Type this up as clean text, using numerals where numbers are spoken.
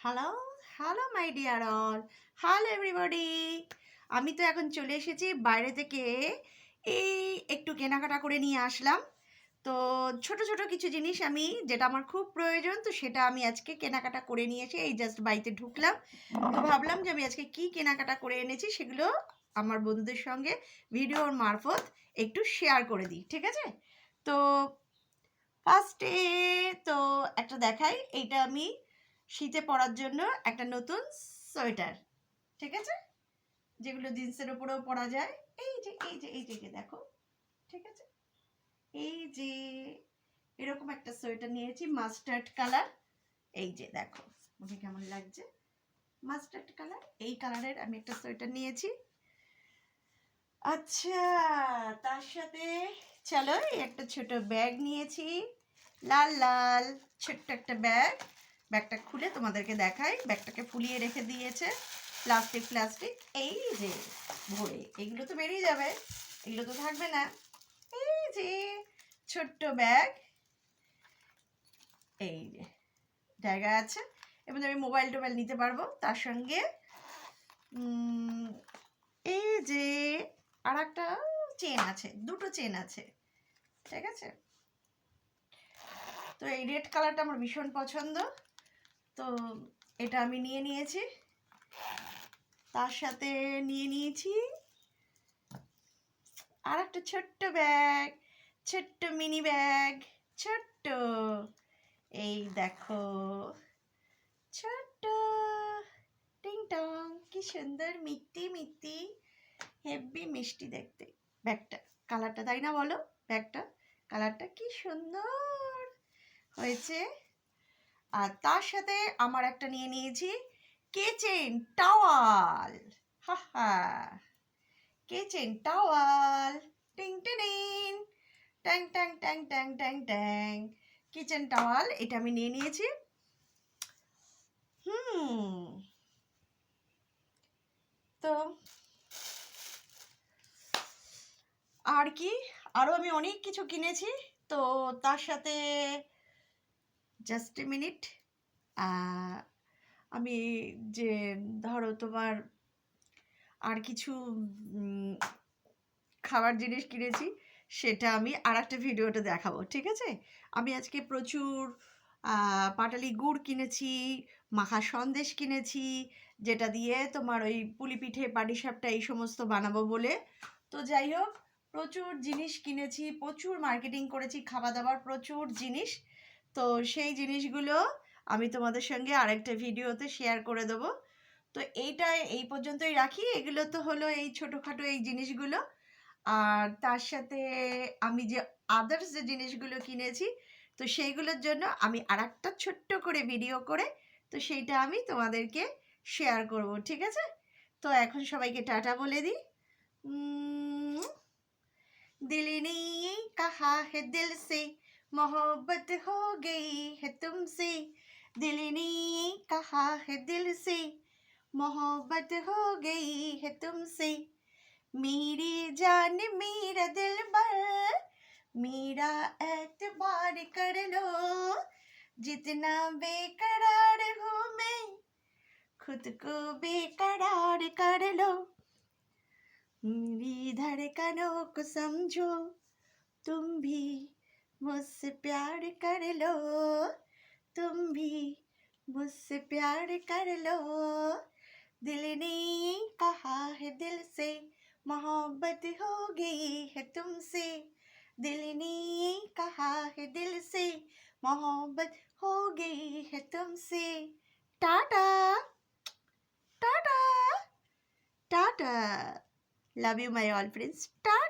Hello, hello my dear all, hello everybody. আমি তো এখন চলে এসেছি বাইরে থেকে, এই একটু কেনাকাটা করে নিয়ে আসলাম। তো ছোট ছোট কিছু জিনিস আমি যেটা আমার খুব প্রয়োজন, তো সেটা আমি আজকে কেনাকাটা করে নিয়ে এসে এই জাস্ট বাড়িতে ঢুকলাম। তো ভাবলাম যে আমি আজকে কি কেনাকাটা করে এনেছি সেগুলো আমার বন্ধুদের সঙ্গে ভিডিওর মারফত একটু শেয়ার করে দিই, ঠিক আছে? তো ফার্স্টে তো একটা দেখাই, এইটা আমি শীতে পরার জন্য একটা নতুন সোয়েটার, ঠিক আছে, যেগুলো জিন্সের উপরেও পরা যায়। এই যে দেখো, ঠিক আছে, এই যে এরকম একটা সোয়েটার নিয়েছি মাস্টার্ড কালার। এই যে দেখো মুখে কেমন লাগছে, মাস্টার্ড কালার, এই কালারের আমি একটা সোয়েটার নিয়েছি। আচ্ছা, তার সাথে চলো একটা ছোট ব্যাগ নিয়েছি, লাল লাল ছোট্ট একটা ব্যাগ। ব্যাগটা খুলে তোমাদেরকে দেখাই, ব্যাগটাকে ফুলিয়ে রেখে দিয়েছে, প্লাস্টিক প্লাস্টিক, এই যে ভরে, এগুলো তো বেরিয়ে যাবে, এগুলো তো থাকবে না। এই যে ছোট্ট ব্যাগ, এই যে জায়গা আছে, এবং আমি মোবাইল টোবাইল নিতে পারবো। তার সঙ্গে এই যে আর একটা চেন আছে, দুটো চেন আছে, ঠিক আছে। তো এই রেড কালারটা আমার ভীষণ পছন্দ, তো এটা আমি নিয়ে নিয়েছি। তার সাথে নিয়ে নিয়েছি আর একটা ছোট্ট ব্যাগ, ছোট্ট মিনি ব্যাগ, ছোট্ট, এই দেখো ছোট্ট, টিং টং, কি সুন্দর মিষ্টি মিষ্টি, হেব্বি মিষ্টি দেখতে ব্যাগটা, কালারটা, তাই না বলো? ব্যাগটা কালারটা কি সুন্দর হয়েছে। আর তার সাথে আমার একটা নিয়ে নিয়েছি কিচেন টাওয়াল, হা হা, কিচেন টাওয়াল, টিং টিং, ট্যাং ট্যাং ট্যাং ট্যাং ট্যাং ট্যাং, কিচেন টাওয়াল, এটা আমি নিয়ে নিয়েছি। তো আর কি, আরও আমি অনেক কিছু কিনেছি। তো তার সাথে জাস্ট এ মিনিট, আমি যে ধরো তোমার আর কিছু খাবার জিনিস কিনেছি, সেটা আমি আর একটা ভিডিওতে দেখাবো, ঠিক আছে। আমি আজকে প্রচুর পাটালি গুড় কিনেছি, মাখা সন্দেশ কিনেছি, যেটা দিয়ে তোমার ওই পুলি পিঠে পাটিসাপটা এই সমস্ত বানাবো বলে। তো যাই হোক, প্রচুর জিনিস কিনেছি, প্রচুর মার্কেটিং করেছি, খাওয়া দাওয়ার প্রচুর জিনিস। তো সেই জিনিসগুলো আমি তোমাদের সঙ্গে আরেকটা ভিডিওতে শেয়ার করে দেবো। তো এইটা এই পর্যন্তই রাখি, এগুলো তো হলো এই ছোটোখাটো এই জিনিসগুলো। আর তার সাথে আমি যে আদার্স যে জিনিসগুলো কিনেছি, তো সেইগুলোর জন্য আমি আর একটা ছোট্ট করে ভিডিও করে, তো সেইটা আমি তোমাদেরকে শেয়ার করব, ঠিক আছে। তো এখন সবাইকে টাটা বলে দিই। दिल ने ये कहा है दिल से मोहब्बत हो गई है तुमसे, दिल ने ये कहा है दिल से मोहब्बत हो गई है तुमसे, मेरी जान मेरा दिल भर मेरा एतबार कर लो, जितना बेकरार हूँ मैं खुद को बेकरार कर लो, मेरी धड़कनों को समझो तुम भी मुझसे प्यार कर लो, तुम भी मुझसे प्यार कर लो, दिल ने कहा है दिल से मोहब्बत हो गई है तुमसे, दिल ने कहा है दिल से मोहब्बत हो गई है तुमसे। Tata Tata Tata, love you my all friends, Tata.